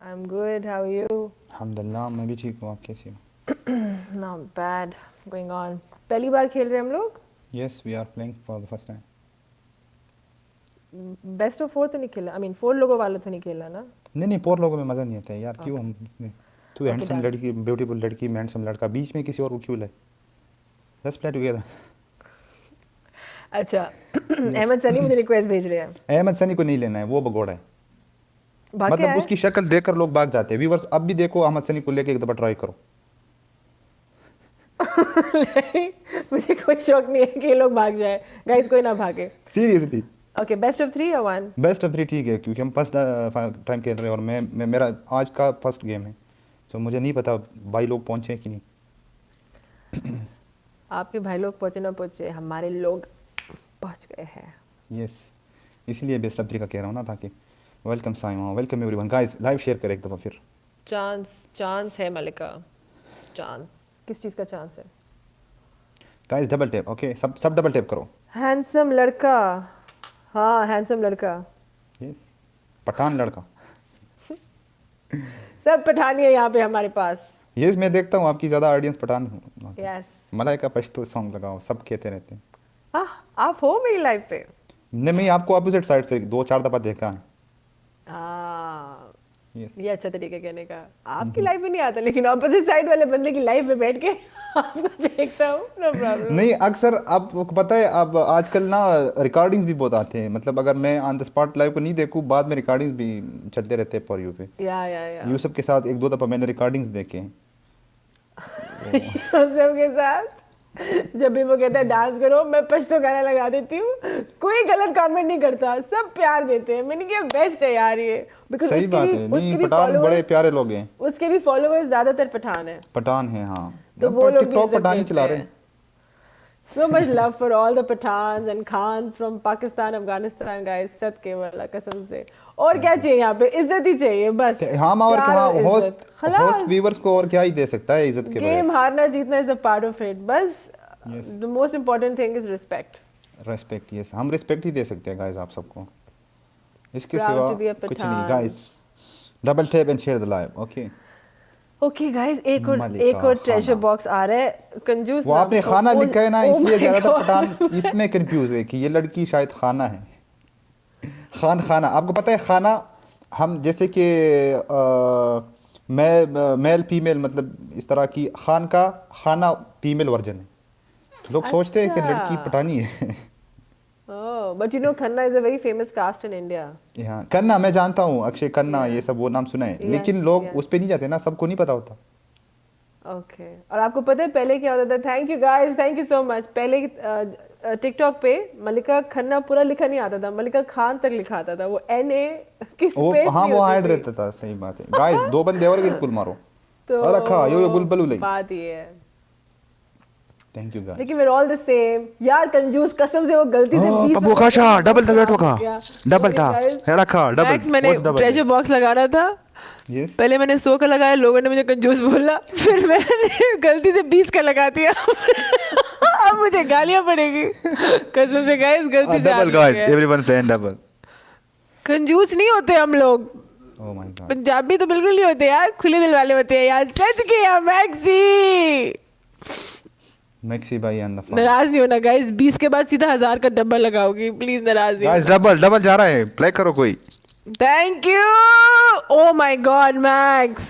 I'm good. How are you? अल्हम्दुलिल्लाह मैं भी ठीक हूँ। आप कैसी हो? Not bad. Going on. पहली बार खेल रहे हैं हम लोग? Yes, we are playing for the first time. Best of 4 तो नहीं खेला. I mean 4 लोगों वाला तो नहीं खेला ना? नहीं पोर लोगों में मज़ा नहीं आता है यार। क्यों हम तू Okay, हैंडसम done. लड़की, ब्यूटीफुल लड़की, मैं हैंडसम लड़का, बीच में किसी और को क्यों लाए? Let's play together. अच्छा. अहमद सनी मुझे रिक्वेस्ट भेज रहे हैं. अहमद सनी को नहीं लेना है, वो भगोड़ा है। भाग के मतलब आए? उसकी शक्ल देखकर लोग भाग जाते हैं। व्यूअर्स अब भी देखो, अहमद सनी को लेके एक दफ़ा ट्राई करो। नहीं, मुझे कोई शौक नहीं है कि ये लोग भाग जाए. गाइस कोई ना भागे. सीरियसली ओके बेस्ट ऑफ 3 या 1? बेस्ट ऑफ 3 ठीक है, क्योंकि हम फर्स्ट टाइम खेल रहे हैं और मैं मेरा आज का फर्स्ट गेम है, तो मुझे नहीं पता भाई लोग पहुँचे हैं कि नहीं। आपके भाई लोग पहुंचे ना पहुंचे, हमारे लोग पहुंच गए हैं. यस, इसलिए बेस्ट ऑफ 3 का कह रहा हूँ ना, ताकि welcome Saima, welcome everyone. Guys live share करें एक दफ़ा फिर। चांस है मलिका. चांस किस चीज़ का चांस है? गाइस डबल टैप, ओके सब डबल टैप करो। हैंडसम लड़का. हाँ हैंडसम लड़का. यस, पठान लड़का। सब पठानी है यहाँ पे हमारे पास. यस, मैं देखता हूँ आपकी ज़्यादा audience Pathan. Yes. Malaika Pashto song लगाओ, सब कहते रहते हैं। आप हो मेरी लाइफ पे. नहीं, मैं आपको अपोजिट साइड से 2-4 दफ़ा देखा है। Yes. ये अच्छा तरीका कहने का. आपकी लाइफ में नहीं आता, लेकिन ऑपोजिट साइड वाले बंदे की लाइफ में बैठ के आपको देखता हूँ. No problem. नहीं, अक्सर आपको पता है, अब आजकल ना रिकॉर्डिंग्स भी बहुत आते हैं। मतलब अगर मैं ऑन द स्पॉट लाइव को नहीं देखूँ, बाद में रिकॉर्डिंग्स भी चलते रहते हैं फॉर यू पे। या यूसुफ के साथ 1-2 दफ़ा मैंने रिकॉर्डिंग्स देखे हैं। सबके साथ जब भी वो कहता है डांस करो, मैं पश्तो गाना लगा देती हूँ. कोई गलत कमेंट नहीं करता, सब प्यार देते हैं. मैंने कहा बेस्ट है यार ये. Because सही बात है। नहीं, पठान बड़े प्यारे लोग हैं। उसके भी फॉलोअर्स ज्यादातर पठान है. पठान है, हाँ। तो वो लोग टिकटॉक पठान ही चला रहे हैं। So much love for all the Pathans and Khans from Pakistan, Afghanistan, guys. सत के वाला कसम से. और क्या चाहिए यहाँ पे? इज्जत ही चाहिए बस. हाँ, और क्या इज्जत. होस्ट व्यूअर्स को और क्या ही दे सकता है इज्जत के बगैर। गेम हारना जीतना is a part of it. बस the most important thing is respect. Respect, yes, हम रेस्पेक्ट ही दे सकते हैं गाइस आप सबको। इसके Proud सिवा to be a कुछ Pathan. नहीं। Guys double tap and share the live, okay. Okay guys, एक मलिका और ट्रेजर खाना। बॉक्स आ रहा है. कंजूस वो ना आपने हो. खाना Oh लिखा है ना, my इसलिए ज्यादातर God. पठान इसमें कंफ्यूज है कि ये लड़की शायद खाना है। खाना आपको पता है, खाना हम जैसे कि मैं मेल फीमेल, मतलब इस तरह की खान का खाना फीमेल वर्जन है। तो लोग सोचते हैं कि लड़की पठानी है। Oh, but you know Khanna is a very famous caste in India. हाँ, खन्ना मैं जानता हूँ, अक्षय खन्ना, ये सब वो नाम सुना है, लेकिन लोग उस पे नहीं जाते ना, सबको नहीं पता होता। ओके. और आपको पता है पहले क्या होता था? Thank you guys, thank you so much. पहले टिकटॉक पे मलिका खन्ना पूरा लिखा नहीं आता था, मलिका खान तक लिखा आता था. वो NA की स्पेस हाँ, वो हाइड रहता था। सही बात है। गाइस 2 बंदे और बिल्कुल मारो। तो रखा यो गुलबलू लई। बात ये है. Thank you guys. लेकिन we're all the same. यार कंजूस, कसम से वो गलती से 20 पप्पू खाशा डबल था, बैठो का डबल था, guys, है रखा डबल। मैक्स मैंने ट्रेजर बॉक्स लगाना था. यस, पहले मैंने 100 का लगाया, लोगों ने मुझे कंजूस बोला, फिर मैंने गलती से 20 का लगा दिया. अब मुझे गालियां पड़ेगी कसम से गाइस, गलती से double guys, everyone playing double. कंजूस नहीं होते हम लोग. ओह माय गॉड, पंजाबी तो बिल्कुल नहीं होते यार, खुले दिल वाले होते हैं यार. सच के यार मैक्सी. मैक्सी भाई एंड द फन। नाराज नहीं होना गाइस, 20 के बाद सीधा 1000 का डब्बल लगाओगी, प्लीज नाराज नहीं. गाइस डबल जा रहा है, प्ले करो कोई। Thank you. Oh my God max.